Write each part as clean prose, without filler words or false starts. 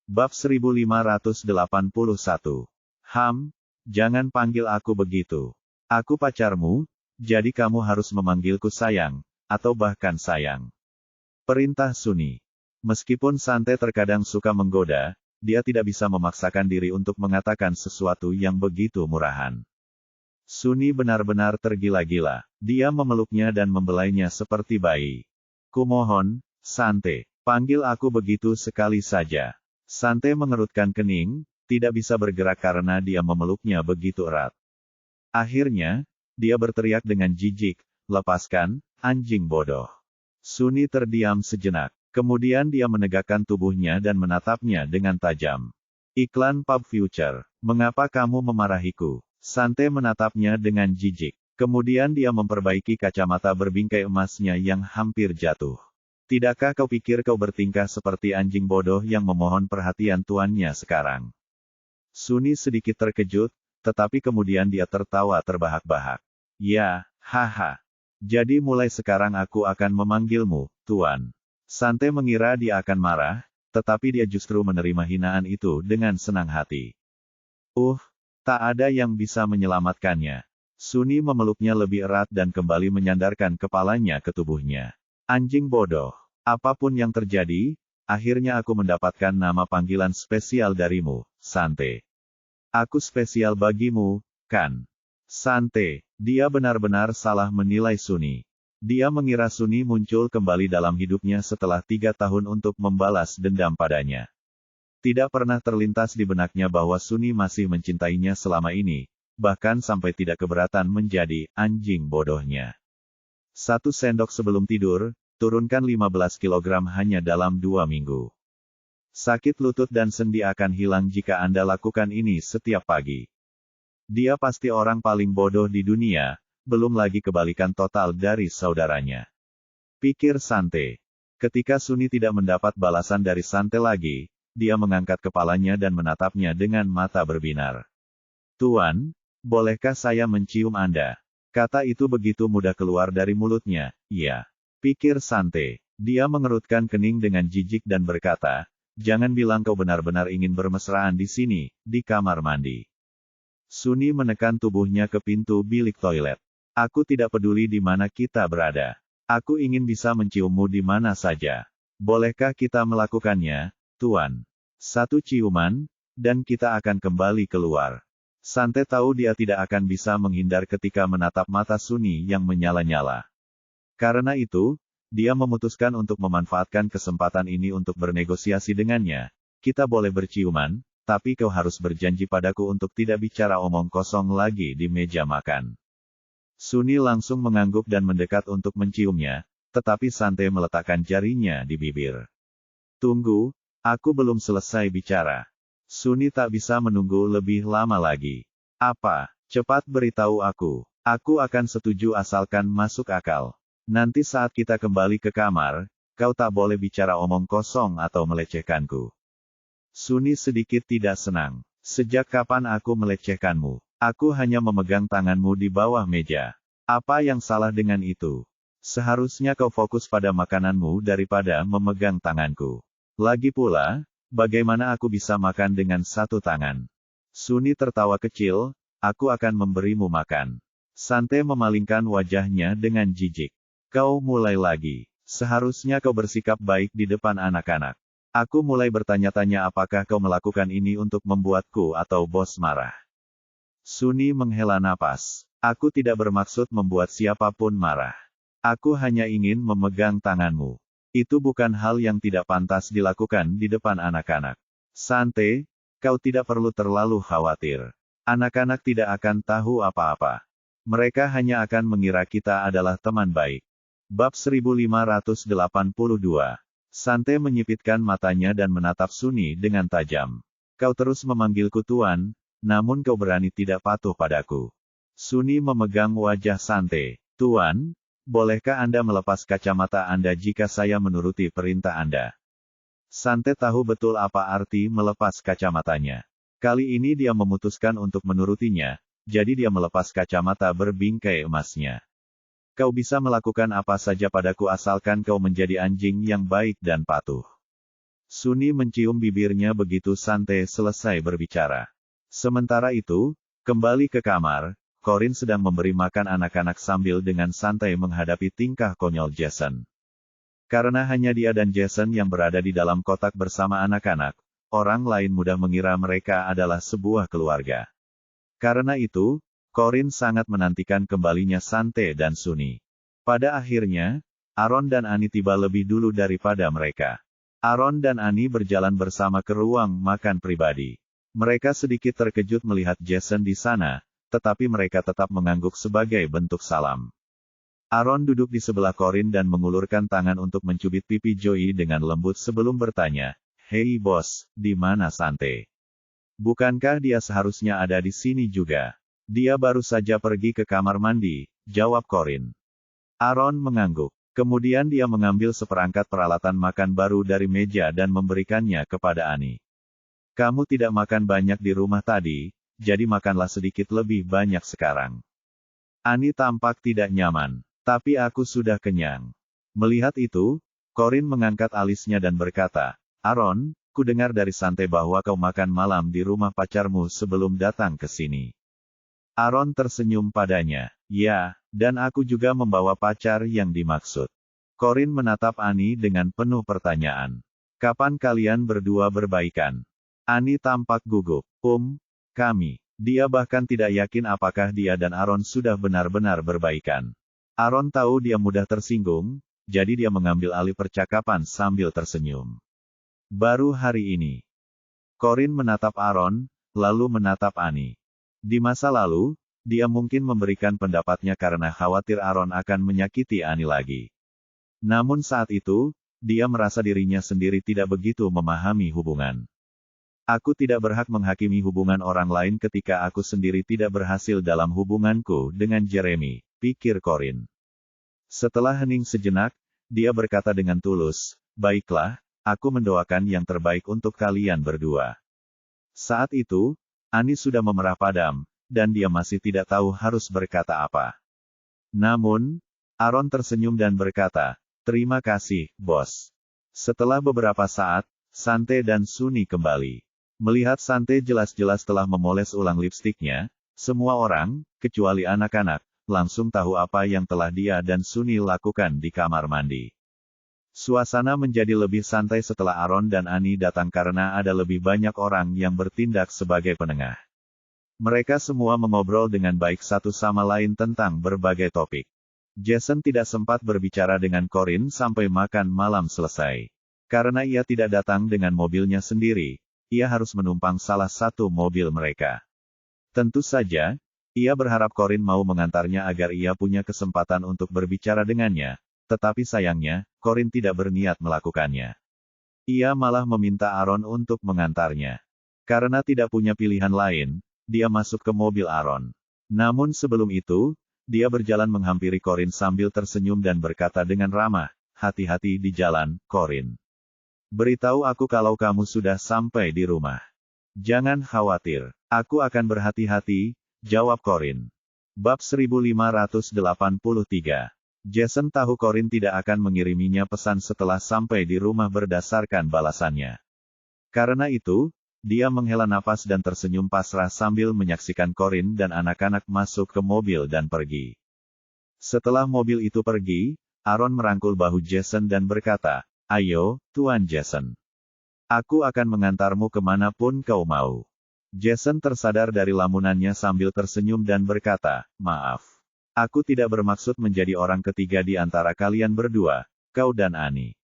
Bab 1581. Jangan panggil aku begitu. Aku pacarmu, jadi kamu harus memanggilku sayang, atau bahkan sayang. Perintah Suni. Meskipun Sante terkadang suka menggoda, dia tidak bisa memaksakan diri untuk mengatakan sesuatu yang begitu murahan. Suni benar-benar tergila-gila. Dia memeluknya dan membelainya seperti bayi. Kumohon, Sante, panggil aku begitu sekali saja. Sante mengerutkan kening, tidak bisa bergerak karena dia memeluknya begitu erat. Akhirnya, dia berteriak dengan jijik, "Lepaskan, anjing bodoh." Suni terdiam sejenak. Kemudian dia menegakkan tubuhnya dan menatapnya dengan tajam. Iklan pub future. Mengapa kamu memarahiku? Sante menatapnya dengan jijik. Kemudian dia memperbaiki kacamata berbingkai emasnya yang hampir jatuh. Tidakkah kau pikir kau bertingkah seperti anjing bodoh yang memohon perhatian tuannya sekarang? Suni sedikit terkejut, tetapi kemudian dia tertawa terbahak-bahak. Ya, haha. Jadi mulai sekarang aku akan memanggilmu, Tuan. Sante mengira dia akan marah, tetapi dia justru menerima hinaan itu dengan senang hati. Tak ada yang bisa menyelamatkannya. Suni memeluknya lebih erat dan kembali menyandarkan kepalanya ke tubuhnya. Anjing bodoh. Apapun yang terjadi, akhirnya aku mendapatkan nama panggilan spesial darimu, Sante. Aku spesial bagimu, kan? Sante, dia benar-benar salah menilai Suni. Dia mengira Suni muncul kembali dalam hidupnya setelah 3 tahun untuk membalas dendam padanya. Tidak pernah terlintas di benaknya bahwa Suni masih mencintainya selama ini, bahkan sampai tidak keberatan menjadi anjing bodohnya. 1 sendok sebelum tidur, turunkan 15 kg hanya dalam 2 minggu. Sakit lutut dan sendi akan hilang jika Anda lakukan ini setiap pagi. Dia pasti orang paling bodoh di dunia, belum lagi kebalikan total dari saudaranya. Pikir Sante. Ketika Suni tidak mendapat balasan dari Sante lagi, dia mengangkat kepalanya dan menatapnya dengan mata berbinar. Tuan, bolehkah saya mencium Anda? Kata itu begitu mudah keluar dari mulutnya. Iya. Pikir Sante. Dia mengerutkan kening dengan jijik dan berkata, jangan bilang kau benar-benar ingin bermesraan di sini, di kamar mandi. Suni menekan tubuhnya ke pintu bilik toilet. Aku tidak peduli di mana kita berada. Aku ingin bisa menciummu di mana saja. Bolehkah kita melakukannya, Tuan? 1 ciuman, dan kita akan kembali keluar. Sante tahu dia tidak akan bisa menghindar ketika menatap mata Suni yang menyala-nyala. Karena itu, dia memutuskan untuk memanfaatkan kesempatan ini untuk bernegosiasi dengannya. Kita boleh berciuman, tapi kau harus berjanji padaku untuk tidak bicara omong kosong lagi di meja makan. Suni langsung mengangguk dan mendekat untuk menciumnya, tetapi Sante meletakkan jarinya di bibir. Tunggu, aku belum selesai bicara. Suni tak bisa menunggu lebih lama lagi. Apa? Cepat beritahu aku. Aku akan setuju asalkan masuk akal. Nanti saat kita kembali ke kamar, kau tak boleh bicara omong kosong atau melecehkanku. Suni sedikit tidak senang. Sejak kapan aku melecehkanmu? Aku hanya memegang tanganmu di bawah meja. Apa yang salah dengan itu? Seharusnya kau fokus pada makananmu daripada memegang tanganku. Lagi pula, bagaimana aku bisa makan dengan 1 tangan? Suni tertawa kecil, aku akan memberimu makan. Sante memalingkan wajahnya dengan jijik. Kau mulai lagi. Seharusnya kau bersikap baik di depan anak-anak. Aku mulai bertanya-tanya apakah kau melakukan ini untuk membuatku atau bos marah. Suni menghela napas. Aku tidak bermaksud membuat siapapun marah. Aku hanya ingin memegang tanganmu. Itu bukan hal yang tidak pantas dilakukan di depan anak-anak. Sante, kau tidak perlu terlalu khawatir. Anak-anak tidak akan tahu apa-apa. Mereka hanya akan mengira kita adalah teman baik. Bab 1582. Sante menyipitkan matanya dan menatap Suni dengan tajam. Kau terus memanggilku Tuan, namun kau berani tidak patuh padaku. Suni memegang wajah Sante. Tuan, bolehkah Anda melepas kacamata Anda jika saya menuruti perintah Anda? Sante tahu betul apa arti melepas kacamatanya. Kali ini dia memutuskan untuk menurutinya, jadi dia melepas kacamata berbingkai emasnya. Kau bisa melakukan apa saja padaku asalkan kau menjadi anjing yang baik dan patuh. Suni mencium bibirnya begitu santai selesai berbicara. Sementara itu, kembali ke kamar, Corin sedang memberi makan anak-anak sambil dengan santai menghadapi tingkah konyol Jason. Karena hanya dia dan Jason yang berada di dalam kotak bersama anak-anak, orang lain mudah mengira mereka adalah sebuah keluarga. Karena itu, Corin sangat menantikan kembalinya Sante dan Suni. Pada akhirnya, Aaron dan Annie tiba lebih dulu daripada mereka. Aaron dan Annie berjalan bersama ke ruang makan pribadi. Mereka sedikit terkejut melihat Jason di sana, tetapi mereka tetap mengangguk sebagai bentuk salam. Aaron duduk di sebelah Corin dan mengulurkan tangan untuk mencubit pipi Joey dengan lembut sebelum bertanya, "Hei bos, di mana Sante? Bukankah dia seharusnya ada di sini juga?" "Dia baru saja pergi ke kamar mandi," jawab Corin. Aaron mengangguk. Kemudian dia mengambil seperangkat peralatan makan baru dari meja dan memberikannya kepada Annie. "Kamu tidak makan banyak di rumah tadi, jadi makanlah sedikit lebih banyak sekarang." Annie tampak tidak nyaman. "Tapi aku sudah kenyang." Melihat itu, Corin mengangkat alisnya dan berkata, "Aaron, ku dengar dari Sante bahwa kau makan malam di rumah pacarmu sebelum datang ke sini." Aaron tersenyum padanya. "Ya, dan aku juga membawa pacar yang dimaksud." Corin menatap Annie dengan penuh pertanyaan. "Kapan kalian berdua berbaikan?" Annie tampak gugup. Kami." Dia bahkan tidak yakin apakah dia dan Aaron sudah benar-benar berbaikan. Aaron tahu dia mudah tersinggung, jadi dia mengambil alih percakapan sambil tersenyum. "Baru hari ini." Corin menatap Aaron, lalu menatap Annie. Di masa lalu, dia mungkin memberikan pendapatnya karena khawatir Aaron akan menyakiti Annie lagi. Namun saat itu, dia merasa dirinya sendiri tidak begitu memahami hubungan. "Aku tidak berhak menghakimi hubungan orang lain ketika aku sendiri tidak berhasil dalam hubunganku dengan Jeremy," pikir Corin. Setelah hening sejenak, dia berkata dengan tulus, "Baiklah, aku mendoakan yang terbaik untuk kalian berdua." Saat itu, Annie sudah memerah padam, dan dia masih tidak tahu harus berkata apa. Namun, Aaron tersenyum dan berkata, "Terima kasih, bos." Setelah beberapa saat, Sante dan Suni kembali. Melihat Sante jelas-jelas telah memoles ulang lipstiknya, semua orang, kecuali anak-anak, langsung tahu apa yang telah dia dan Suni lakukan di kamar mandi. Suasana menjadi lebih santai setelah Aaron dan Annie datang karena ada lebih banyak orang yang bertindak sebagai penengah. Mereka semua mengobrol dengan baik satu sama lain tentang berbagai topik. Jason tidak sempat berbicara dengan Corin sampai makan malam selesai. Karena ia tidak datang dengan mobilnya sendiri, ia harus menumpang salah satu mobil mereka. Tentu saja, ia berharap Corin mau mengantarnya agar ia punya kesempatan untuk berbicara dengannya, tetapi sayangnya, Corin tidak berniat melakukannya. Ia malah meminta Aaron untuk mengantarnya. Karena tidak punya pilihan lain, dia masuk ke mobil Aaron. Namun sebelum itu, dia berjalan menghampiri Corin sambil tersenyum dan berkata dengan ramah, "Hati-hati di jalan, Corin. Beritahu aku kalau kamu sudah sampai di rumah." "Jangan khawatir, aku akan berhati-hati," jawab Corin. Bab 1583. Jason tahu Corin tidak akan mengiriminya pesan setelah sampai di rumah berdasarkan balasannya. Karena itu, dia menghela napas dan tersenyum pasrah sambil menyaksikan Corin dan anak-anak masuk ke mobil dan pergi. Setelah mobil itu pergi, Aaron merangkul bahu Jason dan berkata, "Ayo, Tuan Jason. Aku akan mengantarmu kemanapun kau mau." Jason tersadar dari lamunannya sambil tersenyum dan berkata, "Maaf. Aku tidak bermaksud menjadi orang ketiga di antara kalian berdua, kau dan Annie."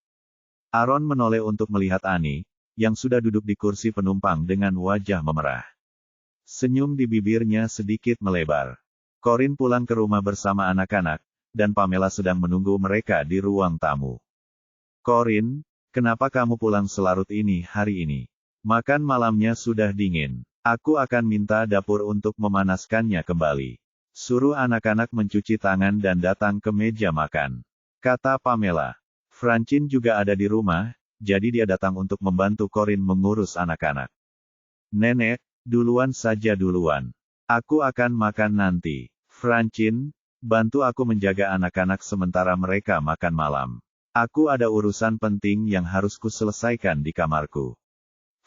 Aaron menoleh untuk melihat Annie, yang sudah duduk di kursi penumpang dengan wajah memerah. Senyum di bibirnya sedikit melebar. Corin pulang ke rumah bersama anak-anak, dan Pamela sedang menunggu mereka di ruang tamu. "Corin, kenapa kamu pulang selarut ini hari ini? Makan malamnya sudah dingin. Aku akan minta dapur untuk memanaskannya kembali. Suruh anak-anak mencuci tangan dan datang ke meja makan," kata Pamela. Francine juga ada di rumah, jadi dia datang untuk membantu Corin mengurus anak-anak. "Nenek, duluan saja duluan. Aku akan makan nanti. Francine, bantu aku menjaga anak-anak sementara mereka makan malam." Aku ada urusan penting yang harus kuselesaikan di kamarku.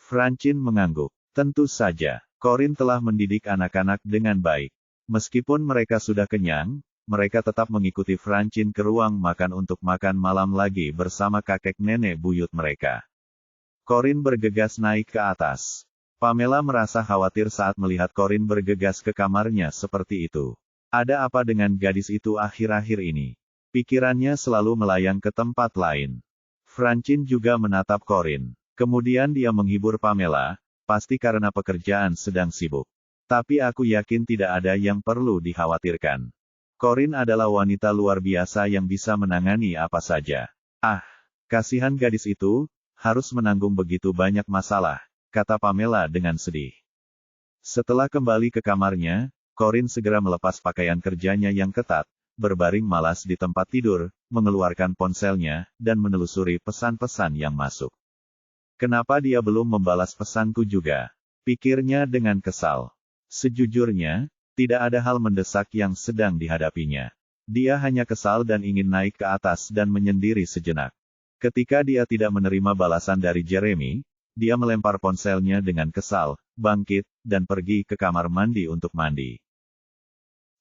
Francine mengangguk. Tentu saja, Corinne telah mendidik anak-anak dengan baik. Meskipun mereka sudah kenyang, mereka tetap mengikuti Francine ke ruang makan untuk makan malam lagi bersama kakek nenek buyut mereka. Corinne bergegas naik ke atas. Pamela merasa khawatir saat melihat Corinne bergegas ke kamarnya seperti itu. Ada apa dengan gadis itu akhir-akhir ini? Pikirannya selalu melayang ke tempat lain. Francine juga menatap Corinne. Kemudian dia menghibur Pamela, pasti karena pekerjaan sedang sibuk. Tapi aku yakin tidak ada yang perlu dikhawatirkan. Corinne adalah wanita luar biasa yang bisa menangani apa saja. Ah, kasihan gadis itu, harus menanggung begitu banyak masalah, kata Pamela dengan sedih. Setelah kembali ke kamarnya, Corinne segera melepas pakaian kerjanya yang ketat, berbaring malas di tempat tidur, mengeluarkan ponselnya, dan menelusuri pesan-pesan yang masuk. Kenapa dia belum membalas pesanku juga? Pikirnya dengan kesal. Sejujurnya, tidak ada hal mendesak yang sedang dihadapinya. Dia hanya kesal dan ingin naik ke atas dan menyendiri sejenak. Ketika dia tidak menerima balasan dari Jeremy, dia melempar ponselnya dengan kesal, bangkit, dan pergi ke kamar mandi untuk mandi.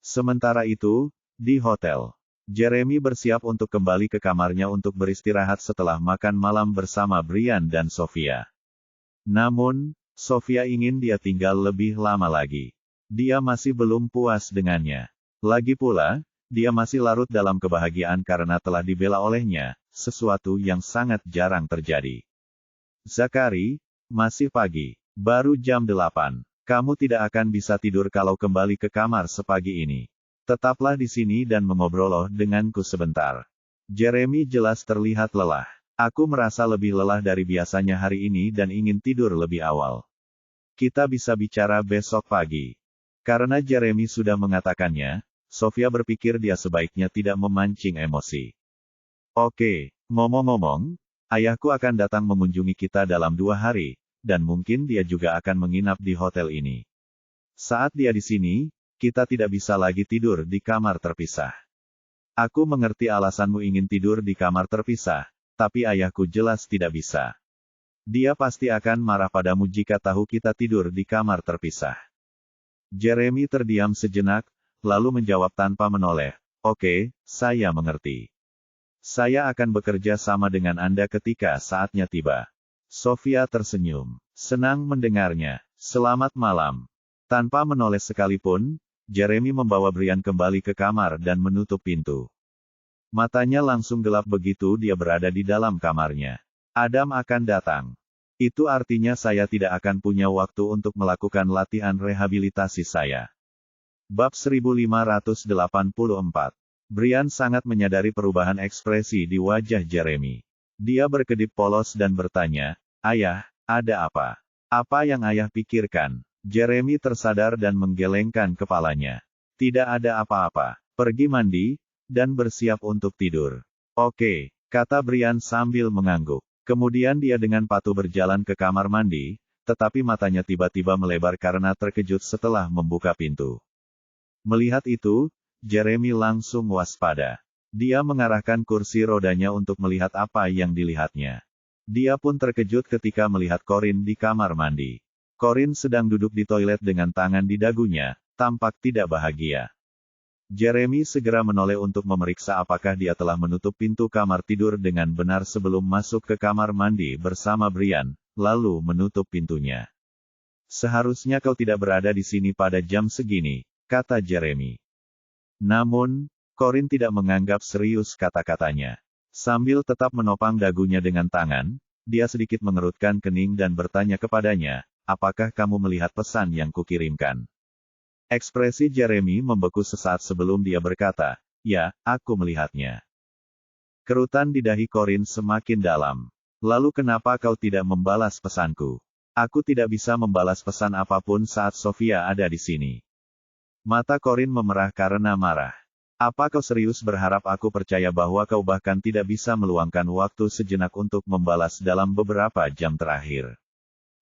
Sementara itu, di hotel, Jeremy bersiap untuk kembali ke kamarnya untuk beristirahat setelah makan malam bersama Brian dan Sofia. Namun, Sofia ingin dia tinggal lebih lama lagi. Dia masih belum puas dengannya. Lagi pula, dia masih larut dalam kebahagiaan karena telah dibela olehnya, sesuatu yang sangat jarang terjadi. Zakari, masih pagi. Baru jam 8. Kamu tidak akan bisa tidur kalau kembali ke kamar sepagi ini. Tetaplah di sini dan mengobrol denganku sebentar. Jeremy jelas terlihat lelah. Aku merasa lebih lelah dari biasanya hari ini dan ingin tidur lebih awal. Kita bisa bicara besok pagi. Karena Jeremy sudah mengatakannya, Sofia berpikir dia sebaiknya tidak memancing emosi. Oke, ngomong-ngomong, ayahku akan datang mengunjungi kita dalam 2 hari, dan mungkin dia juga akan menginap di hotel ini. Saat dia di sini, kita tidak bisa lagi tidur di kamar terpisah. Aku mengerti alasanmu ingin tidur di kamar terpisah, tapi ayahku jelas tidak bisa. Dia pasti akan marah padamu jika tahu kita tidur di kamar terpisah. Jeremy terdiam sejenak, lalu menjawab tanpa menoleh, "Oke, saya mengerti. Saya akan bekerja sama dengan Anda ketika saatnya tiba." Sofia tersenyum. Senang mendengarnya. Selamat malam. Tanpa menoleh sekalipun, Jeremy membawa Brian kembali ke kamar dan menutup pintu. Matanya langsung gelap begitu dia berada di dalam kamarnya. Adam akan datang. Itu artinya saya tidak akan punya waktu untuk melakukan latihan rehabilitasi saya. Bab 1584. Brian sangat menyadari perubahan ekspresi di wajah Jeremy. Dia berkedip polos dan bertanya, "Ayah, ada apa? Apa yang ayah pikirkan?" Jeremy tersadar dan menggelengkan kepalanya. "Tidak ada apa-apa. Pergi mandi, dan bersiap untuk tidur." "Oke," kata Brian sambil mengangguk. Kemudian dia dengan patuh berjalan ke kamar mandi, tetapi matanya tiba-tiba melebar karena terkejut setelah membuka pintu. Melihat itu, Jeremy langsung waspada. Dia mengarahkan kursi rodanya untuk melihat apa yang dilihatnya. Dia pun terkejut ketika melihat Corinne di kamar mandi. Corinne sedang duduk di toilet dengan tangan di dagunya, tampak tidak bahagia. Jeremy segera menoleh untuk memeriksa apakah dia telah menutup pintu kamar tidur dengan benar sebelum masuk ke kamar mandi bersama Brian, lalu menutup pintunya. "Seharusnya kau tidak berada di sini pada jam segini," kata Jeremy. Namun, Corinne tidak menganggap serius kata-katanya. Sambil tetap menopang dagunya dengan tangan, dia sedikit mengerutkan kening dan bertanya kepadanya, "Apakah kamu melihat pesan yang kukirimkan?" Ekspresi Jeremy membeku sesaat sebelum dia berkata, "Ya, aku melihatnya." Kerutan di dahi Corinne semakin dalam. "Lalu kenapa kau tidak membalas pesanku?" "Aku tidak bisa membalas pesan apapun saat Sofia ada di sini." Mata Corinne memerah karena marah. "Apa kau serius berharap aku percaya bahwa kau bahkan tidak bisa meluangkan waktu sejenak untuk membalas dalam beberapa jam terakhir?"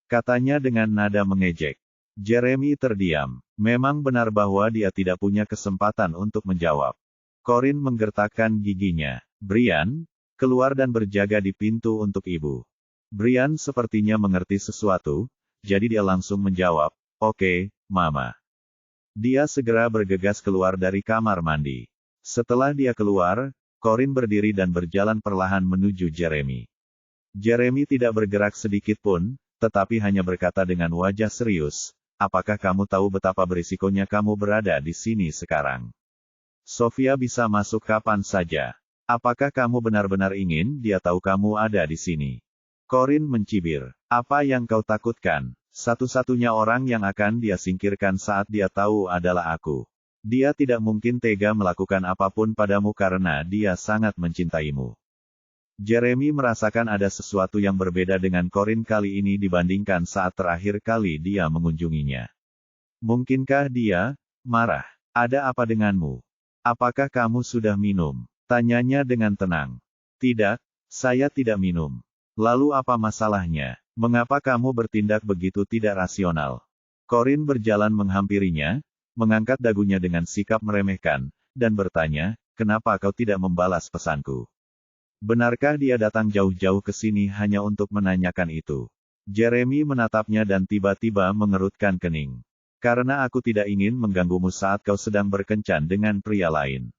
Katanya dengan nada mengejek. Jeremy terdiam. Memang benar bahwa dia tidak punya kesempatan untuk menjawab. Corinne menggertakkan giginya. "Brian, Keluar dan berjaga di pintu untuk ibu. Brian sepertinya mengerti sesuatu, jadi dia langsung menjawab, "Oke, Mama." Dia segera bergegas keluar dari kamar mandi. Setelah dia keluar, Corinne berdiri dan berjalan perlahan menuju Jeremy. Jeremy tidak bergerak sedikit pun, tetapi hanya berkata dengan wajah serius, "Apakah kamu tahu betapa berisikonya kamu berada di sini sekarang? Sofia bisa masuk kapan saja. Apakah kamu benar-benar ingin dia tahu kamu ada di sini?" Corinne mencibir. "Apa yang kau takutkan? Satu-satunya orang yang akan dia singkirkan saat dia tahu adalah aku. Dia tidak mungkin tega melakukan apapun padamu karena dia sangat mencintaimu." Jeremy merasakan ada sesuatu yang berbeda dengan Corinne kali ini dibandingkan saat terakhir kali dia mengunjunginya. Mungkinkah dia marah? "Ada apa denganmu? Apakah kamu sudah minum?" tanyanya dengan tenang. "Tidak, saya tidak minum." "Lalu apa masalahnya? Mengapa kamu bertindak begitu tidak rasional?" Corinne berjalan menghampirinya, mengangkat dagunya dengan sikap meremehkan, dan bertanya, "Kenapa kau tidak membalas pesanku? Benarkah dia datang jauh-jauh ke sini hanya untuk menanyakan itu?" Jeremy menatapnya dan tiba-tiba mengerutkan kening. "Karena aku tidak ingin mengganggumu saat kau sedang berkencan dengan pria lain."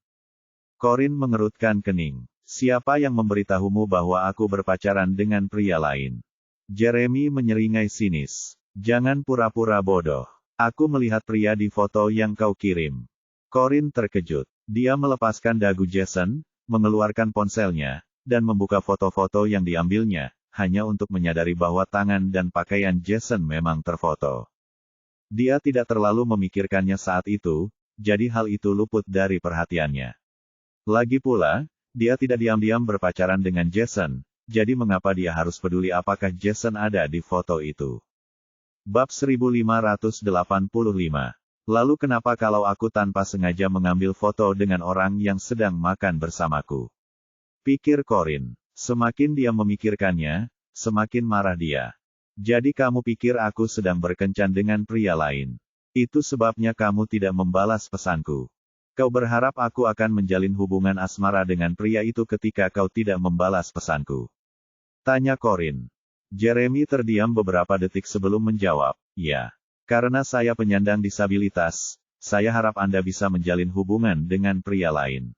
Corinne mengerutkan kening. "Siapa yang memberitahumu bahwa aku berpacaran dengan pria lain?" Jeremy menyeringai sinis. "Jangan pura-pura bodoh. Aku melihat pria di foto yang kau kirim." Corinne terkejut. Dia melepaskan dagu Jason, mengeluarkan ponselnya, dan membuka foto-foto yang diambilnya, hanya untuk menyadari bahwa tangan dan pakaian Jason memang terfoto. Dia tidak terlalu memikirkannya saat itu, jadi hal itu luput dari perhatiannya. Lagi pula, dia tidak diam-diam berpacaran dengan Jason, jadi mengapa dia harus peduli apakah Jason ada di foto itu? Bab 1585. Lalu kenapa kalau aku tanpa sengaja mengambil foto dengan orang yang sedang makan bersamaku? Pikir Corinne. Semakin dia memikirkannya, semakin marah dia. "Jadi kamu pikir aku sedang berkencan dengan pria lain? Itu sebabnya kamu tidak membalas pesanku. Kau berharap aku akan menjalin hubungan asmara dengan pria itu ketika kau tidak membalas pesanku?" tanya Corinne. Jeremy terdiam beberapa detik sebelum menjawab, "Ya. Karena saya penyandang disabilitas, saya harap Anda bisa menjalin hubungan dengan pria lain."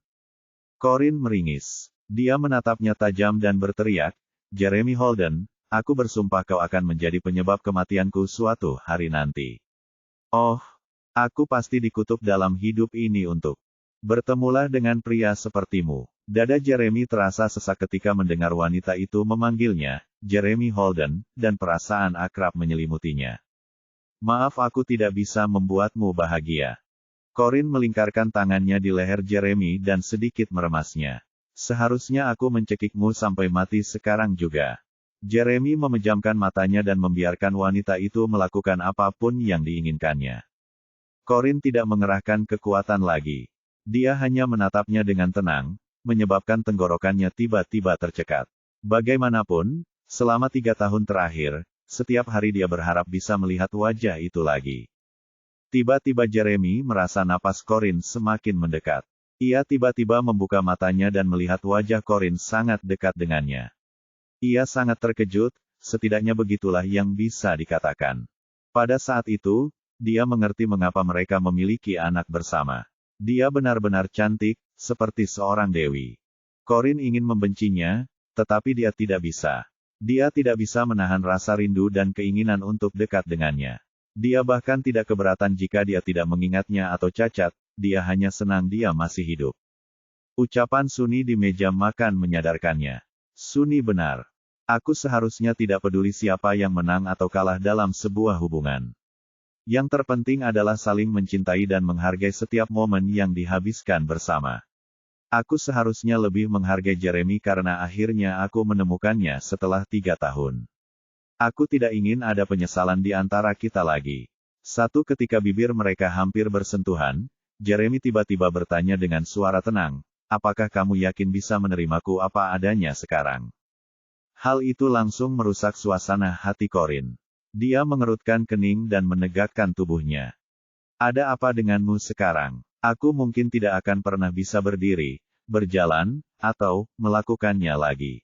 Corinne meringis. Dia menatapnya tajam dan berteriak, "Jeremy Holden, aku bersumpah kau akan menjadi penyebab kematianku suatu hari nanti. Oh, aku pasti dikutuk dalam hidup ini untuk bertemulah dengan pria sepertimu." Dada Jeremy terasa sesak ketika mendengar wanita itu memanggilnya, Jeremy Holden, dan perasaan akrab menyelimutinya. "Maaf aku tidak bisa membuatmu bahagia." Corinne melingkarkan tangannya di leher Jeremy dan sedikit meremasnya. "Seharusnya aku mencekikmu sampai mati sekarang juga." Jeremy memejamkan matanya dan membiarkan wanita itu melakukan apapun yang diinginkannya. Corinne tidak mengerahkan kekuatan lagi. Dia hanya menatapnya dengan tenang, menyebabkan tenggorokannya tiba-tiba tercekat. Bagaimanapun, selama 3 tahun terakhir, setiap hari dia berharap bisa melihat wajah itu lagi. Tiba-tiba Jeremy merasa napas Corinne semakin mendekat. Ia tiba-tiba membuka matanya dan melihat wajah Corinne sangat dekat dengannya. Ia sangat terkejut, setidaknya begitulah yang bisa dikatakan. Pada saat itu, dia mengerti mengapa mereka memiliki anak bersama. Dia benar-benar cantik, seperti seorang dewi. Corinne ingin membencinya, tetapi dia tidak bisa. Dia tidak bisa menahan rasa rindu dan keinginan untuk dekat dengannya. Dia bahkan tidak keberatan jika dia tidak mengingatnya atau cacat, dia hanya senang dia masih hidup. Ucapan Sunny di meja makan menyadarkannya. Sunny benar. Aku seharusnya tidak peduli siapa yang menang atau kalah dalam sebuah hubungan. Yang terpenting adalah saling mencintai dan menghargai setiap momen yang dihabiskan bersama. Aku seharusnya lebih menghargai Jeremy karena akhirnya aku menemukannya setelah 3 tahun. Aku tidak ingin ada penyesalan di antara kita lagi. Satu ketika bibir mereka hampir bersentuhan, Jeremy tiba-tiba bertanya dengan suara tenang, "Apakah kamu yakin bisa menerimaku apa adanya sekarang?" Hal itu langsung merusak suasana hati Corinne. Dia mengerutkan kening dan menegakkan tubuhnya. "Ada apa denganmu sekarang? Aku mungkin tidak akan pernah bisa berdiri, berjalan, atau melakukannya lagi.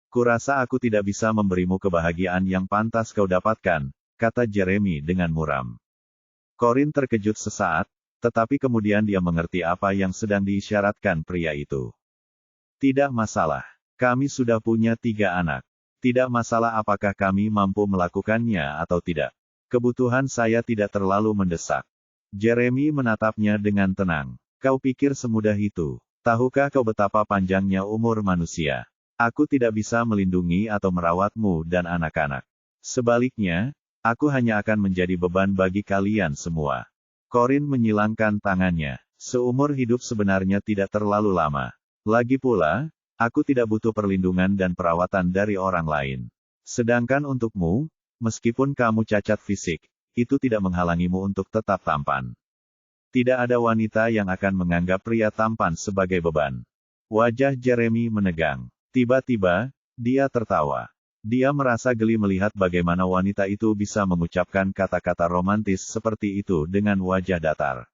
Kurasa aku tidak bisa memberimu kebahagiaan yang pantas kau dapatkan, kata Jeremy dengan muram. Corin terkejut sesaat, tetapi kemudian dia mengerti apa yang sedang diisyaratkan pria itu. Tidak masalah. Kami sudah punya 3 anak. Tidak masalah apakah kami mampu melakukannya atau tidak. Kebutuhan saya tidak terlalu mendesak. Jeremy menatapnya dengan tenang. Kau pikir semudah itu? Tahukah kau betapa panjangnya umur manusia? Aku tidak bisa melindungi atau merawatmu dan anak-anak. Sebaliknya, aku hanya akan menjadi beban bagi kalian semua. Corin menyilangkan tangannya. Seumur hidup sebenarnya tidak terlalu lama. Lagi pula, aku tidak butuh perlindungan dan perawatan dari orang lain. Sedangkan untukmu, meskipun kamu cacat fisik, itu tidak menghalangimu untuk tetap tampan. Tidak ada wanita yang akan menganggap pria tampan sebagai beban. Wajah Jeremy menegang. Tiba-tiba, dia tertawa. Dia merasa geli melihat bagaimana wanita itu bisa mengucapkan kata-kata romantis seperti itu dengan wajah datar.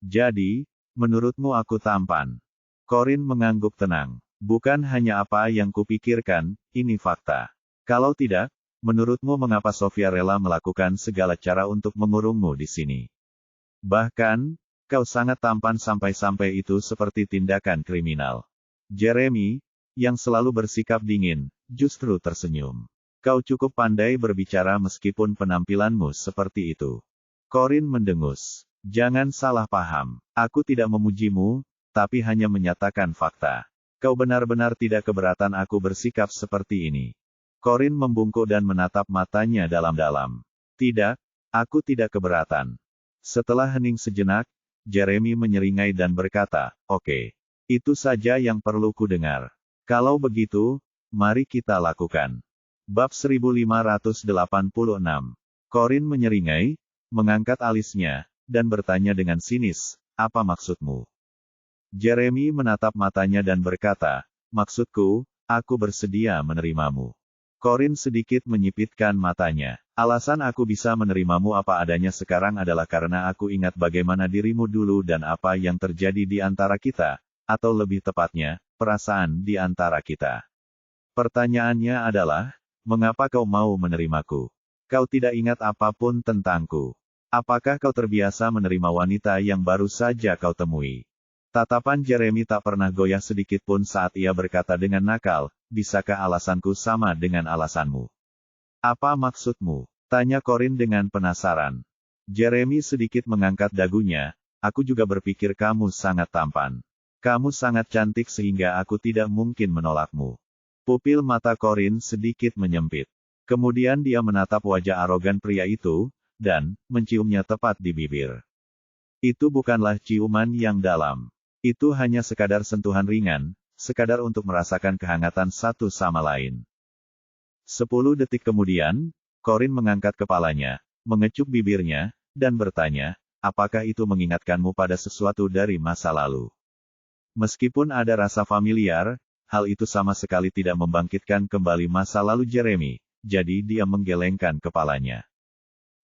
Jadi, menurutmu aku tampan? Corin mengangguk tenang. Bukan hanya apa yang kupikirkan, ini fakta. Kalau tidak, menurutmu mengapa Sofia rela melakukan segala cara untuk mengurungmu di sini? Bahkan, kau sangat tampan sampai-sampai itu seperti tindakan kriminal. Jeremy, yang selalu bersikap dingin, justru tersenyum. Kau cukup pandai berbicara meskipun penampilanmu seperti itu. Corin mendengus. Jangan salah paham. Aku tidak memujimu, tapi hanya menyatakan fakta. Kau benar-benar tidak keberatan aku bersikap seperti ini. Corin membungkuk dan menatap matanya dalam-dalam. Tidak, aku tidak keberatan. Setelah hening sejenak, Jeremy menyeringai dan berkata, oke. Itu saja yang perlu kudengar. Kalau begitu, mari kita lakukan. Bab 1586. Corin menyeringai, mengangkat alisnya, dan bertanya dengan sinis, apa maksudmu? Jeremy menatap matanya dan berkata, maksudku, aku bersedia menerimamu. Corin sedikit menyipitkan matanya. Alasan aku bisa menerimamu apa adanya sekarang adalah karena aku ingat bagaimana dirimu dulu dan apa yang terjadi di antara kita, atau lebih tepatnya, perasaan di antara kita. Pertanyaannya adalah, mengapa kau mau menerimaku? Kau tidak ingat apapun tentangku. Apakah kau terbiasa menerima wanita yang baru saja kau temui? Tatapan Jeremy tak pernah goyah sedikit pun saat ia berkata dengan nakal, bisakah alasanku sama dengan alasanmu? Apa maksudmu? Tanya Corin dengan penasaran. Jeremy sedikit mengangkat dagunya, aku juga berpikir kamu sangat tampan. Kamu sangat cantik sehingga aku tidak mungkin menolakmu. Pupil mata Corin sedikit menyempit. Kemudian dia menatap wajah arogan pria itu, dan menciumnya tepat di bibir. Itu bukanlah ciuman yang dalam. Itu hanya sekadar sentuhan ringan, sekadar untuk merasakan kehangatan satu sama lain. 10 detik kemudian, Corin mengangkat kepalanya, mengecup bibirnya, dan bertanya, apakah itu mengingatkanmu pada sesuatu dari masa lalu? Meskipun ada rasa familiar, hal itu sama sekali tidak membangkitkan kembali masa lalu Jeremy, jadi dia menggelengkan kepalanya.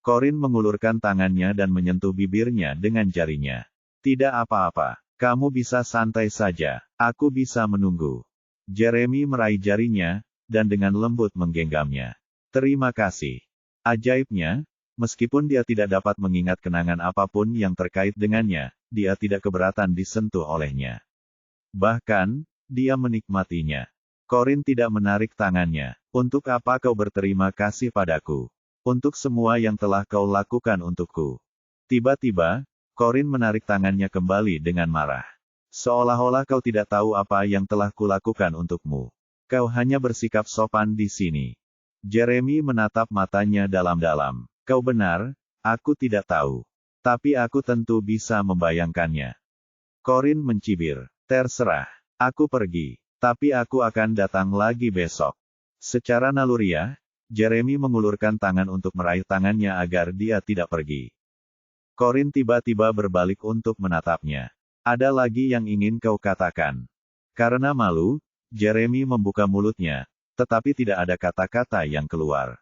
Corin mengulurkan tangannya dan menyentuh bibirnya dengan jarinya. Tidak apa-apa. Kamu bisa santai saja, aku bisa menunggu. Jeremy meraih jarinya, dan dengan lembut menggenggamnya. Terima kasih. Ajaibnya, meskipun dia tidak dapat mengingat kenangan apapun yang terkait dengannya, dia tidak keberatan disentuh olehnya. Bahkan, dia menikmatinya. Corin tidak menarik tangannya. Untuk apa kau berterima kasih padaku? Untuk semua yang telah kau lakukan untukku. Tiba-tiba, Corin menarik tangannya kembali dengan marah. Seolah-olah kau tidak tahu apa yang telah kulakukan untukmu. Kau hanya bersikap sopan di sini. Jeremy menatap matanya dalam-dalam. Kau benar, aku tidak tahu. Tapi aku tentu bisa membayangkannya. Corin mencibir. Terserah. Aku pergi. Tapi aku akan datang lagi besok. Secara naluriah, Jeremy mengulurkan tangan untuk meraih tangannya agar dia tidak pergi. Corin tiba-tiba berbalik untuk menatapnya. Ada lagi yang ingin kau katakan? Karena malu, Jeremy membuka mulutnya, tetapi tidak ada kata-kata yang keluar.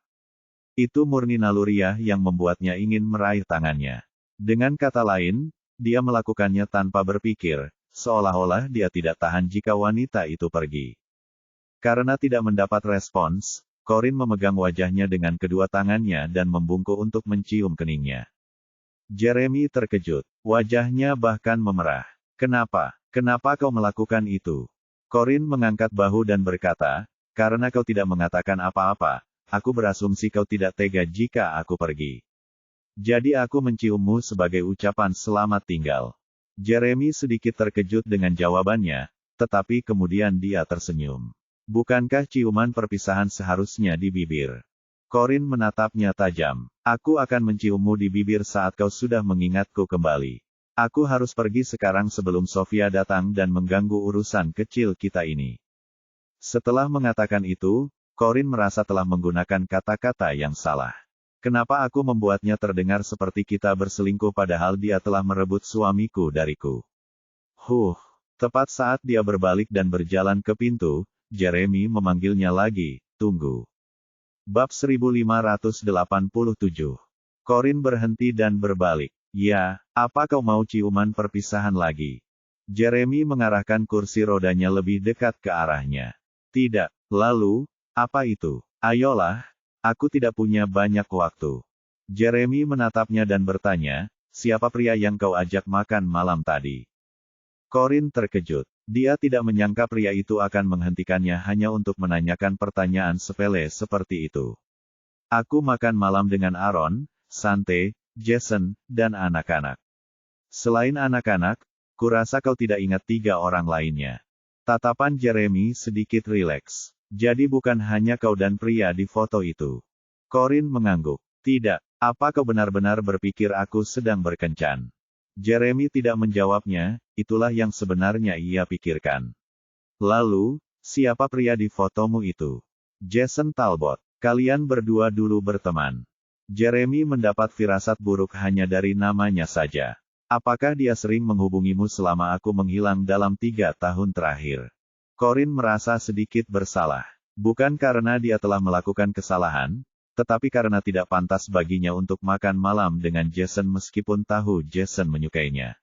Itu murni naluriah yang membuatnya ingin meraih tangannya. Dengan kata lain, dia melakukannya tanpa berpikir, seolah-olah dia tidak tahan jika wanita itu pergi. Karena tidak mendapat respons, Corin memegang wajahnya dengan kedua tangannya dan membungkuk untuk mencium keningnya. Jeremy terkejut. Wajahnya bahkan memerah. Kenapa? Kenapa kau melakukan itu? Corin mengangkat bahu dan berkata, karena kau tidak mengatakan apa-apa, aku berasumsi kau tidak tega jika aku pergi. Jadi aku menciummu sebagai ucapan selamat tinggal. Jeremy sedikit terkejut dengan jawabannya, tetapi kemudian dia tersenyum. Bukankah ciuman perpisahan seharusnya di bibir? Corin menatapnya tajam. Aku akan menciummu di bibir saat kau sudah mengingatku kembali. Aku harus pergi sekarang sebelum Sofia datang dan mengganggu urusan kecil kita ini. Setelah mengatakan itu, Corin merasa telah menggunakan kata-kata yang salah. Kenapa aku membuatnya terdengar seperti kita berselingkuh padahal dia telah merebut suamiku dariku? Tepat saat dia berbalik dan berjalan ke pintu, Jeremy memanggilnya lagi, tunggu. Bab 1587. Corin berhenti dan berbalik. Ya, apa kau mau ciuman perpisahan lagi? Jeremy mengarahkan kursi rodanya lebih dekat ke arahnya. Tidak, lalu, apa itu? Ayolah. Aku tidak punya banyak waktu. Jeremy menatapnya dan bertanya, siapa pria yang kau ajak makan malam tadi? Corin terkejut. Dia tidak menyangka pria itu akan menghentikannya hanya untuk menanyakan pertanyaan sepele seperti itu. Aku makan malam dengan Aaron, Sante, Jason, dan anak-anak. Selain anak-anak, kurasa kau tidak ingat 3 orang lainnya. Tatapan Jeremy sedikit rileks. Jadi bukan hanya kau dan pria di foto itu. Corin mengangguk. Tidak, apa kau benar-benar berpikir aku sedang berkencan? Jeremy tidak menjawabnya, itulah yang sebenarnya ia pikirkan. Lalu, siapa pria di fotomu itu? Jason Talbot. Kalian berdua dulu berteman. Jeremy mendapat firasat buruk hanya dari namanya saja. Apakah dia sering menghubungimu selama aku menghilang dalam 3 tahun terakhir? Corin merasa sedikit bersalah. Bukan karena dia telah melakukan kesalahan, tetapi karena tidak pantas baginya untuk makan malam dengan Jason meskipun tahu Jason menyukainya.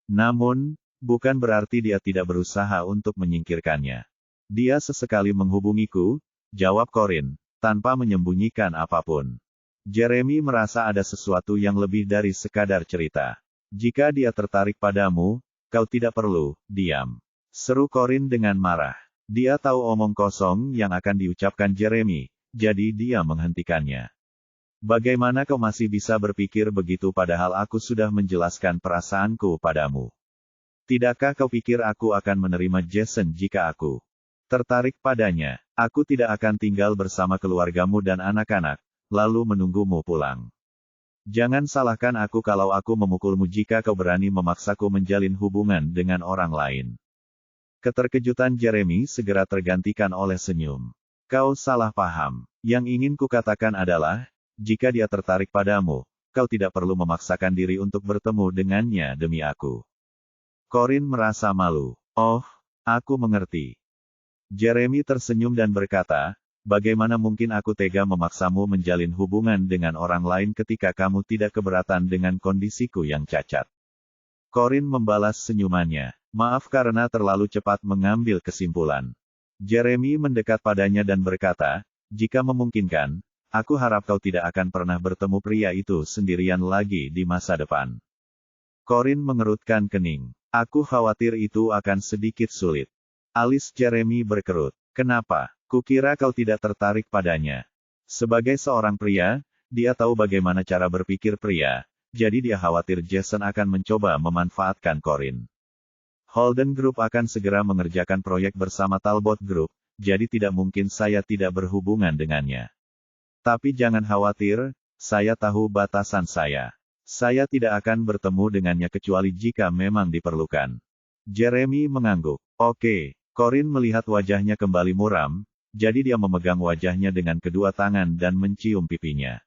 Namun, bukan berarti dia tidak berusaha untuk menyingkirkannya. Dia sesekali menghubungiku, jawab Corin, tanpa menyembunyikan apapun. Jeremy merasa ada sesuatu yang lebih dari sekadar cerita. Jika dia tertarik padamu, kau tidak perlu diam. Seru Corin dengan marah. Dia tahu omong kosong yang akan diucapkan Jeremy, jadi dia menghentikannya. Bagaimana kau masih bisa berpikir begitu padahal aku sudah menjelaskan perasaanku padamu? Tidakkah kau pikir aku akan menerima Jason jika aku tertarik padanya? Aku tidak akan tinggal bersama keluargamu dan anak-anak, lalu menunggumu pulang. Jangan salahkan aku kalau aku memukulmu jika kau berani memaksaku menjalin hubungan dengan orang lain. Keterkejutan Jeremy segera tergantikan oleh senyum. Kau salah paham. Yang ingin kukatakan adalah, jika dia tertarik padamu, kau tidak perlu memaksakan diri untuk bertemu dengannya demi aku. Corin merasa malu. Oh, aku mengerti. Jeremy tersenyum dan berkata, bagaimana mungkin aku tega memaksamu menjalin hubungan dengan orang lain ketika kamu tidak keberatan dengan kondisiku yang cacat. Corin membalas senyumannya. Maaf karena terlalu cepat mengambil kesimpulan. Jeremy mendekat padanya dan berkata, jika memungkinkan, aku harap kau tidak akan pernah bertemu pria itu sendirian lagi di masa depan. Corin mengerutkan kening. Aku khawatir itu akan sedikit sulit. Alis Jeremy berkerut. Kenapa? Kukira kau tidak tertarik padanya. Sebagai seorang pria, dia tahu bagaimana cara berpikir pria, jadi dia khawatir Jason akan mencoba memanfaatkan Corin. Holden Group akan segera mengerjakan proyek bersama Talbot Group, jadi tidak mungkin saya tidak berhubungan dengannya. Tapi jangan khawatir, saya tahu batasan saya. Saya tidak akan bertemu dengannya kecuali jika memang diperlukan. Jeremy mengangguk. Oke. Corin melihat wajahnya kembali muram, jadi dia memegang wajahnya dengan kedua tangan dan mencium pipinya.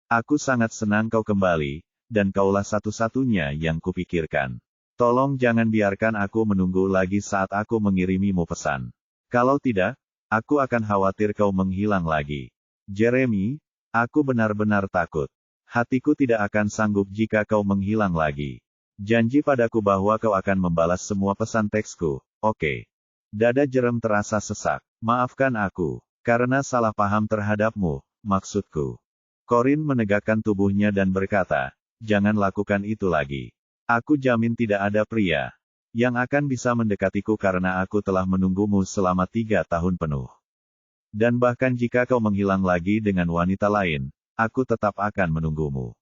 Aku sangat senang kau kembali, dan kaulah satu-satunya yang kupikirkan. Tolong jangan biarkan aku menunggu lagi saat aku mengirimimu pesan. Kalau tidak, aku akan khawatir kau menghilang lagi. Jeremy, aku benar-benar takut. Hatiku tidak akan sanggup jika kau menghilang lagi. Janji padaku bahwa kau akan membalas semua pesan teksku, oke? Dada Jerem terasa sesak. Maafkan aku, karena salah paham terhadapmu, maksudku. Corin menegakkan tubuhnya dan berkata, jangan lakukan itu lagi. Aku jamin tidak ada pria yang akan bisa mendekatiku karena aku telah menunggumu selama 3 tahun penuh. Dan bahkan jika kau menghilang lagi dengan wanita lain, aku tetap akan menunggumu.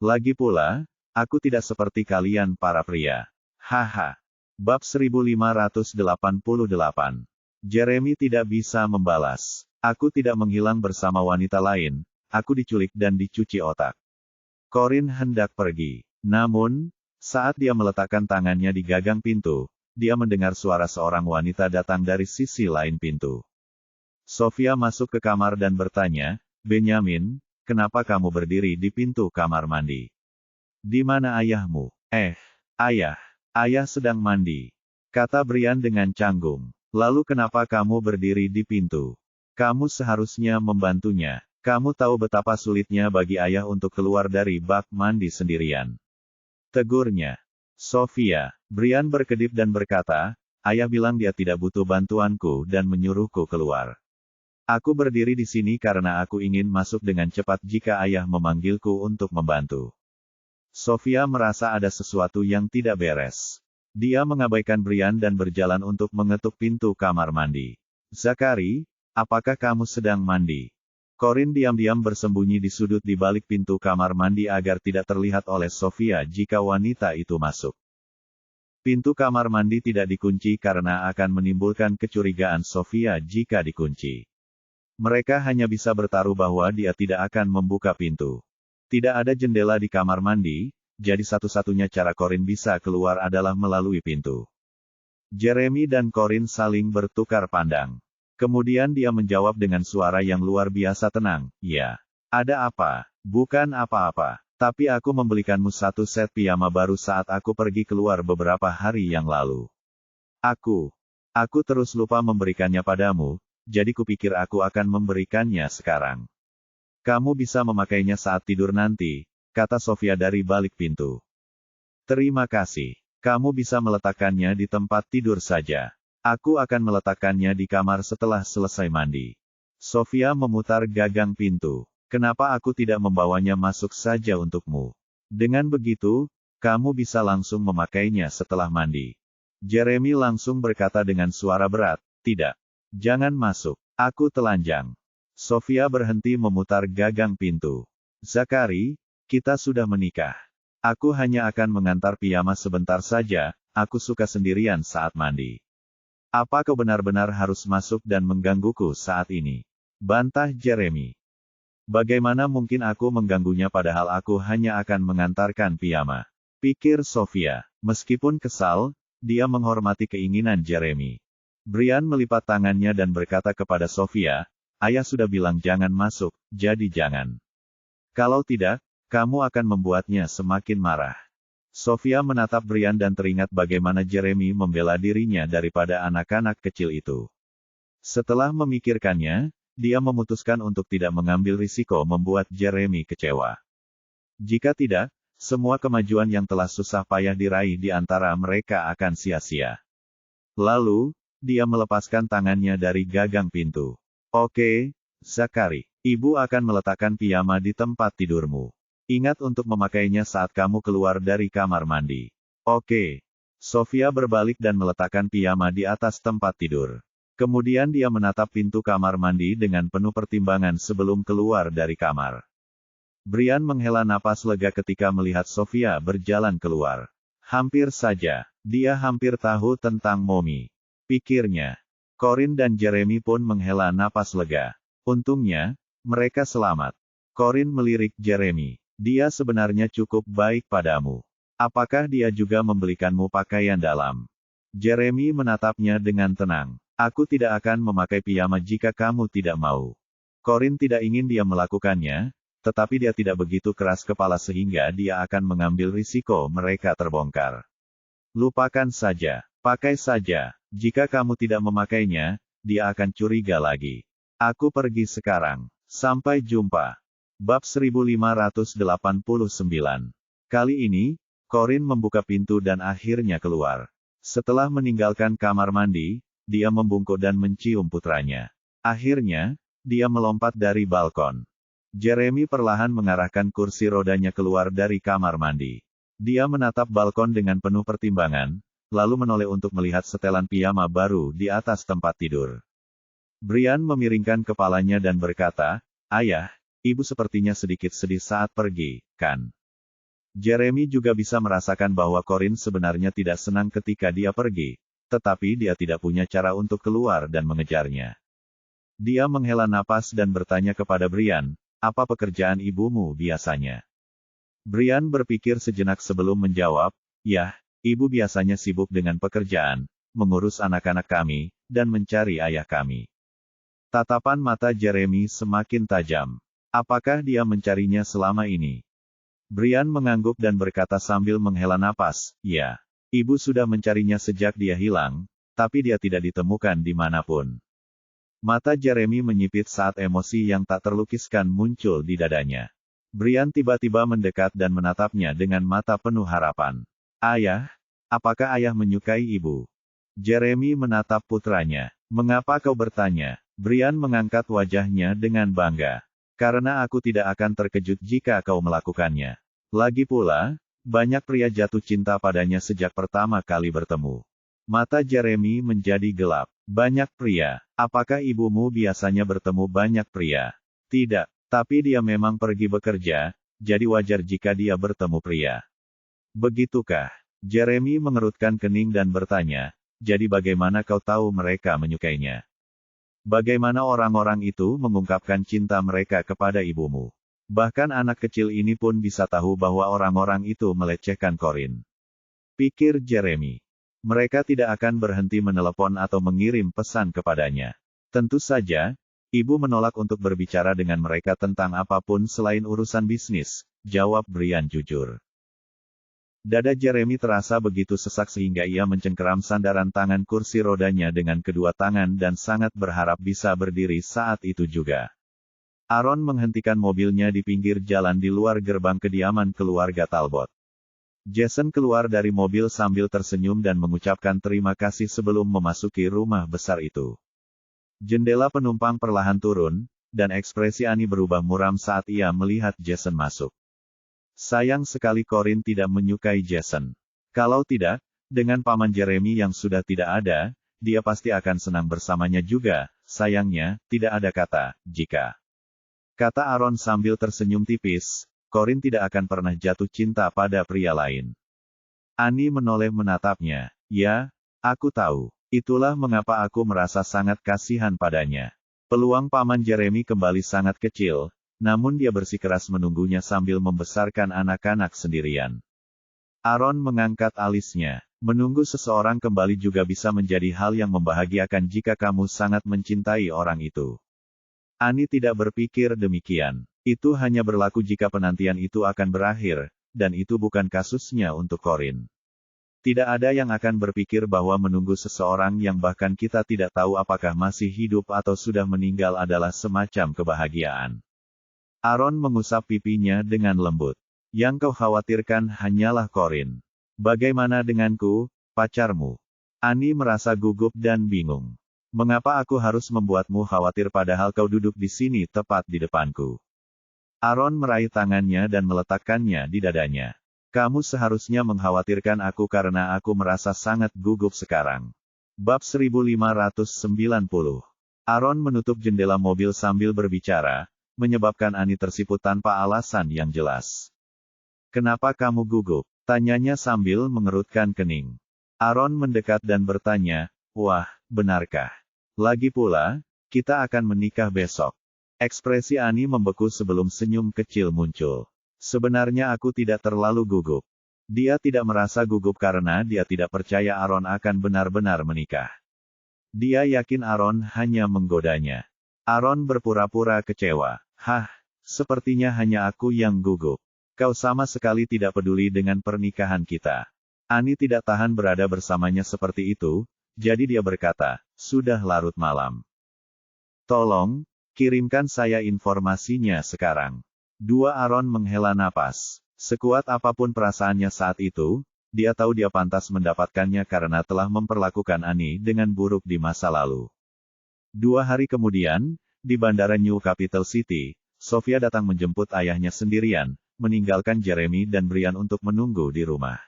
Lagi pula, aku tidak seperti kalian para pria. Haha. Bab 1588. Jeremy tidak bisa membalas. Aku tidak menghilang bersama wanita lain, aku diculik dan dicuci otak. Corin hendak pergi. Namun, saat dia meletakkan tangannya di gagang pintu, dia mendengar suara seorang wanita datang dari sisi lain pintu. Sofia masuk ke kamar dan bertanya, Benjamin, kenapa kamu berdiri di pintu kamar mandi? Di mana ayahmu? Ayah sedang mandi, kata Brian dengan canggung. Lalu kenapa kamu berdiri di pintu? Kamu seharusnya membantunya. Kamu tahu betapa sulitnya bagi ayah untuk keluar dari bak mandi sendirian. Tegurnya. Sofia. Brian berkedip dan berkata, ayah bilang dia tidak butuh bantuanku dan menyuruhku keluar. Aku berdiri di sini karena aku ingin masuk dengan cepat jika ayah memanggilku untuk membantu. Sofia merasa ada sesuatu yang tidak beres. Dia mengabaikan Brian dan berjalan untuk mengetuk pintu kamar mandi. Zachary, apakah kamu sedang mandi? Corin diam-diam bersembunyi di sudut di balik pintu kamar mandi agar tidak terlihat oleh Sofia jika wanita itu masuk. Pintu kamar mandi tidak dikunci karena akan menimbulkan kecurigaan Sofia jika dikunci. Mereka hanya bisa bertaruh bahwa dia tidak akan membuka pintu. Tidak ada jendela di kamar mandi, jadi satu-satunya cara Corin bisa keluar adalah melalui pintu. Jeremy dan Corin saling bertukar pandang. Kemudian dia menjawab dengan suara yang luar biasa tenang, ya. Ada apa? Bukan apa-apa. Tapi aku membelikanmu satu set piyama baru saat aku pergi keluar beberapa hari yang lalu. Aku terus lupa memberikannya padamu, jadi kupikir aku akan memberikannya sekarang. Kamu bisa memakainya saat tidur nanti, kata Sofia dari balik pintu. Terima kasih. Kamu bisa meletakkannya di tempat tidur saja. Aku akan meletakkannya di kamar setelah selesai mandi. Sofia memutar gagang pintu. Kenapa aku tidak membawanya masuk saja untukmu? Dengan begitu, kamu bisa langsung memakainya setelah mandi. Jeremy langsung berkata dengan suara berat, tidak. Jangan masuk. Aku telanjang. Sofia berhenti memutar gagang pintu. Zachary, kita sudah menikah. Aku hanya akan mengantar piyama sebentar saja, aku suka sendirian saat mandi. Apa kau benar-benar harus masuk dan menggangguku saat ini? Bantah Jeremy. Bagaimana mungkin aku mengganggunya padahal aku hanya akan mengantarkan piyama? Pikir Sofia. Meskipun kesal, dia menghormati keinginan Jeremy. Brian melipat tangannya dan berkata kepada Sofia, ayah sudah bilang jangan masuk, jadi jangan. Kalau tidak, kamu akan membuatnya semakin marah. Sofia menatap Brian dan teringat bagaimana Jeremy membela dirinya daripada anak-anak kecil itu. Setelah memikirkannya, dia memutuskan untuk tidak mengambil risiko membuat Jeremy kecewa. Jika tidak, semua kemajuan yang telah susah payah diraih di antara mereka akan sia-sia. Lalu, dia melepaskan tangannya dari gagang pintu. Oke, Zachary. Ibu akan meletakkan piyama di tempat tidurmu. Ingat untuk memakainya saat kamu keluar dari kamar mandi. Oke. Sofia berbalik dan meletakkan piyama di atas tempat tidur. Kemudian dia menatap pintu kamar mandi dengan penuh pertimbangan sebelum keluar dari kamar. Brian menghela napas lega ketika melihat Sofia berjalan keluar. Hampir saja, dia hampir tahu tentang Mommy. Pikirnya. Corin dan Jeremy pun menghela napas lega. Untungnya, mereka selamat. Corin melirik Jeremy. Dia sebenarnya cukup baik padamu. Apakah dia juga membelikanmu pakaian dalam? Jeremy menatapnya dengan tenang. Aku tidak akan memakai piyama jika kamu tidak mau. Corin tidak ingin dia melakukannya, tetapi dia tidak begitu keras kepala sehingga dia akan mengambil risiko mereka terbongkar. Lupakan saja. Pakai saja. Jika kamu tidak memakainya, dia akan curiga lagi. Aku pergi sekarang. Sampai jumpa. Bab 1589. Kali ini, Corin membuka pintu dan akhirnya keluar. Setelah meninggalkan kamar mandi, dia membungkuk dan mencium putranya. Akhirnya, dia melompat dari balkon. Jeremy perlahan mengarahkan kursi rodanya keluar dari kamar mandi. Dia menatap balkon dengan penuh pertimbangan, lalu menoleh untuk melihat setelan piyama baru di atas tempat tidur. Brian memiringkan kepalanya dan berkata, "Ayah, ibu sepertinya sedikit sedih saat pergi, kan?" Jeremy juga bisa merasakan bahwa Corin sebenarnya tidak senang ketika dia pergi, tetapi dia tidak punya cara untuk keluar dan mengejarnya. Dia menghela napas dan bertanya kepada Brian, "Apa pekerjaan ibumu biasanya?" Brian berpikir sejenak sebelum menjawab, "Yah, ibu biasanya sibuk dengan pekerjaan, mengurus anak-anak kami, dan mencari ayah kami." Tatapan mata Jeremy semakin tajam. Apakah dia mencarinya selama ini? Brian mengangguk dan berkata sambil menghela napas, "Ya, ibu sudah mencarinya sejak dia hilang, tapi dia tidak ditemukan dimanapun." Mata Jeremy menyipit saat emosi yang tak terlukiskan muncul di dadanya. Brian tiba-tiba mendekat dan menatapnya dengan mata penuh harapan. "Ayah, apakah ayah menyukai ibu?" Jeremy menatap putranya. "Mengapa kau bertanya?" Brian mengangkat wajahnya dengan bangga. "Karena aku tidak akan terkejut jika kau melakukannya. Lagi pula, banyak pria jatuh cinta padanya sejak pertama kali bertemu." Mata Jeremy menjadi gelap. "Banyak pria? Apakah ibumu biasanya bertemu banyak pria?" "Tidak, tapi dia memang pergi bekerja, jadi wajar jika dia bertemu pria." "Begitukah?" Jeremy mengerutkan kening dan bertanya, "Jadi bagaimana kau tahu mereka menyukainya? Bagaimana orang-orang itu mengungkapkan cinta mereka kepada ibumu? Bahkan anak kecil ini pun bisa tahu bahwa orang-orang itu melecehkan Corin." Pikir Jeremy. Mereka tidak akan berhenti menelepon atau mengirim pesan kepadanya. "Tentu saja, ibu menolak untuk berbicara dengan mereka tentang apapun selain urusan bisnis," jawab Brian jujur. Dada Jeremy terasa begitu sesak sehingga ia mencengkeram sandaran tangan kursi rodanya dengan kedua tangan dan sangat berharap bisa berdiri saat itu juga. Aaron menghentikan mobilnya di pinggir jalan di luar gerbang kediaman keluarga Talbot. Jason keluar dari mobil sambil tersenyum dan mengucapkan terima kasih sebelum memasuki rumah besar itu. Jendela penumpang perlahan turun, dan ekspresi Annie berubah muram saat ia melihat Jason masuk. Sayang sekali Corin tidak menyukai Jason. Kalau tidak, dengan paman Jeremy yang sudah tidak ada, dia pasti akan senang bersamanya juga. Sayangnya, tidak ada kata, "jika." Kata Aaron sambil tersenyum tipis, Corin tidak akan pernah jatuh cinta pada pria lain. Annie menoleh menatapnya. "Ya, aku tahu. Itulah mengapa aku merasa sangat kasihan padanya." Peluang paman Jeremy kembali sangat kecil, namun dia bersikeras menunggunya sambil membesarkan anak-anak sendirian. Aaron mengangkat alisnya. "Menunggu seseorang kembali juga bisa menjadi hal yang membahagiakan jika kamu sangat mencintai orang itu." Annie tidak berpikir demikian. Itu hanya berlaku jika penantian itu akan berakhir, dan itu bukan kasusnya untuk Corin. Tidak ada yang akan berpikir bahwa menunggu seseorang yang bahkan kita tidak tahu apakah masih hidup atau sudah meninggal adalah semacam kebahagiaan. Aaron mengusap pipinya dengan lembut. "Yang kau khawatirkan hanyalah Corin. Bagaimana denganku, pacarmu?" Annie merasa gugup dan bingung. "Mengapa aku harus membuatmu khawatir padahal kau duduk di sini tepat di depanku?" Aaron meraih tangannya dan meletakkannya di dadanya. "Kamu seharusnya mengkhawatirkan aku karena aku merasa sangat gugup sekarang." Bab 1590. Aaron menutup jendela mobil sambil berbicara, menyebabkan Annie tersiput tanpa alasan yang jelas. "Kenapa kamu gugup?" tanyanya sambil mengerutkan kening. Aaron mendekat dan bertanya, "Wah, benarkah? Lagi pula, kita akan menikah besok." Ekspresi Annie membeku sebelum senyum kecil muncul. "Sebenarnya aku tidak terlalu gugup." Dia tidak merasa gugup karena dia tidak percaya Aaron akan benar-benar menikah. Dia yakin Aaron hanya menggodanya. Aaron berpura-pura kecewa. "Hah, sepertinya hanya aku yang gugup. Kau sama sekali tidak peduli dengan pernikahan kita." Annie tidak tahan berada bersamanya seperti itu, jadi dia berkata, "Sudah larut malam. Tolong, kirimkan saya informasinya sekarang." Aaron menghela napas. Sekuat apapun perasaannya saat itu, dia tahu dia pantas mendapatkannya karena telah memperlakukan Annie dengan buruk di masa lalu. 2 hari kemudian, di Bandara New Capital City, Sofia datang menjemput ayahnya sendirian, meninggalkan Jeremy dan Brian untuk menunggu di rumah.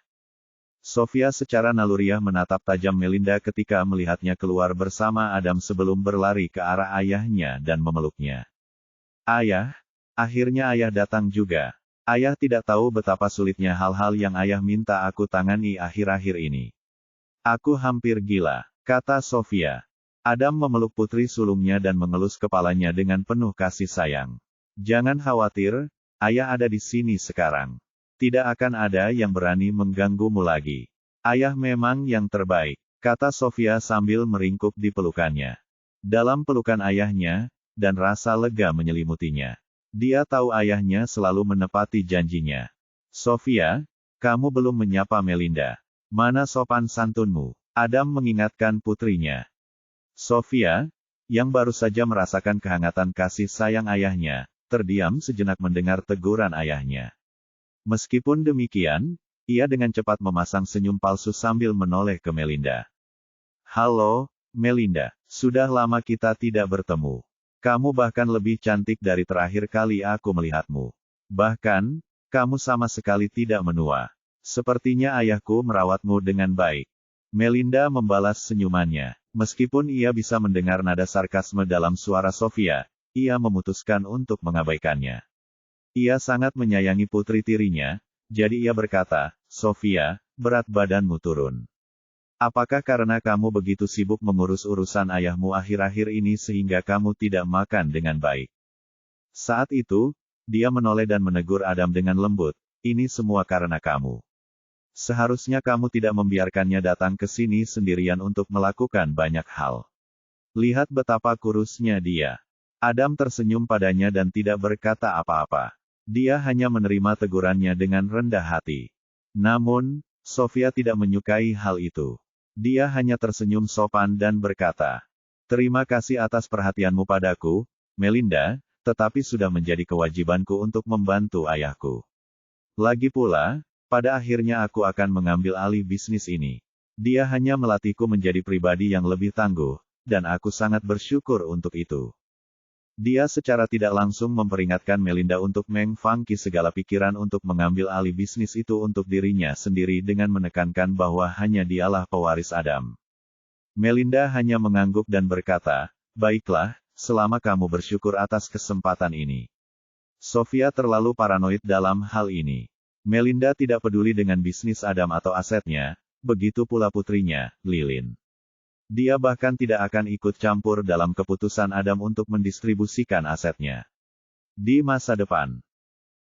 Sofia secara naluriah menatap tajam Melinda ketika melihatnya keluar bersama Adam sebelum berlari ke arah ayahnya dan memeluknya. Ayah, akhirnya ayah datang juga. Ayah tidak tahu betapa sulitnya hal-hal yang ayah minta aku tangani akhir-akhir ini. Aku hampir gila, kata Sofia. Adam memeluk putri sulungnya dan mengelus kepalanya dengan penuh kasih sayang. Jangan khawatir, ayah ada di sini sekarang. Tidak akan ada yang berani mengganggumu lagi. Ayah memang yang terbaik, kata Sofia sambil meringkuk di pelukannya. Dalam pelukan ayahnya, dan rasa lega menyelimutinya. Dia tahu ayahnya selalu menepati janjinya. Sofia, kamu belum menyapa Melinda. Mana sopan santunmu? Adam mengingatkan putrinya. Sofia, yang baru saja merasakan kehangatan kasih sayang ayahnya, terdiam sejenak mendengar teguran ayahnya. Meskipun demikian, ia dengan cepat memasang senyum palsu sambil menoleh ke Melinda. Halo, Melinda, sudah lama kita tidak bertemu. Kamu bahkan lebih cantik dari terakhir kali aku melihatmu. Bahkan, kamu sama sekali tidak menua. Sepertinya ayahku merawatmu dengan baik. Melinda membalas senyumannya. Meskipun ia bisa mendengar nada sarkasme dalam suara Sofia, ia memutuskan untuk mengabaikannya. Ia sangat menyayangi putri tirinya, jadi ia berkata, Sofia, berat badanmu turun. Apakah karena kamu begitu sibuk mengurus urusan ayahmu akhir-akhir ini sehingga kamu tidak makan dengan baik? Saat itu, dia menoleh dan menegur Adam dengan lembut, ini semua karena kamu. Seharusnya kamu tidak membiarkannya datang ke sini sendirian untuk melakukan banyak hal. Lihat betapa kurusnya dia. Adam tersenyum padanya dan tidak berkata apa-apa. Dia hanya menerima tegurannya dengan rendah hati. Namun, Sofia tidak menyukai hal itu. Dia hanya tersenyum sopan dan berkata, terima kasih atas perhatianmu padaku, Melinda, tetapi sudah menjadi kewajibanku untuk membantu ayahku. Lagi pula, pada akhirnya aku akan mengambil alih bisnis ini. Dia hanya melatihku menjadi pribadi yang lebih tangguh, dan aku sangat bersyukur untuk itu. Dia secara tidak langsung memperingatkan Melinda untuk mengfangki segala pikiran untuk mengambil alih bisnis itu untuk dirinya sendiri dengan menekankan bahwa hanya dialah pewaris Adam. Melinda hanya mengangguk dan berkata, baiklah, selama kamu bersyukur atas kesempatan ini. Sofia terlalu paranoid dalam hal ini. Melinda tidak peduli dengan bisnis Adam atau asetnya, begitu pula putrinya, Lilin. Dia bahkan tidak akan ikut campur dalam keputusan Adam untuk mendistribusikan asetnya. Di masa depan,